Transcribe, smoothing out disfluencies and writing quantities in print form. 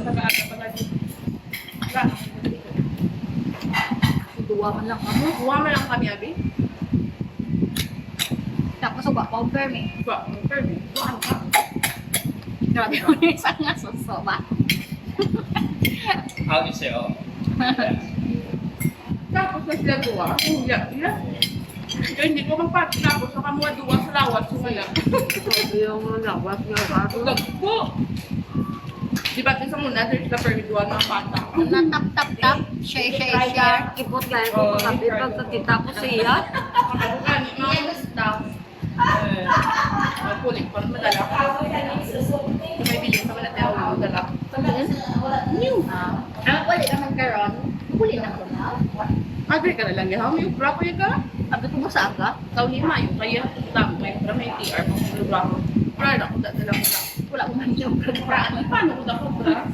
nag-aaral pa lagi. Wala. Duwa man lang kami. Buwa man lang kami, Abi. Tapos uba pa ang permi. Buwa, Kirby. Buwan ka. Grabe ko na isang nga susoba. How do you say, oh? Tapos na sila duwa. Iya. Kaya hindi ko magpati. Tapos nakamuha duwa sa lawas. Sumala. Sabi yung lawas nga kaso. Gagpo! Di ba isa muna, there's the permit duwa ng pata. Na tap. Share. Ipot na ko kapit pagkakita ko siya. Ano, mga gusto. Kulit pa naman dala. May bilhin sa mga tao dala. New. Ang wali naman karon. Huli na ko na. Agri ka na lang yaw. May ubra ko yung ka. Sabi ko mo sa aga. Taon ni Mayo. Kaya lang may ubra may TR. Mga ubra ko. Ubra na ko dala ko. Wala ko man yung Paano ko dala ko ubra?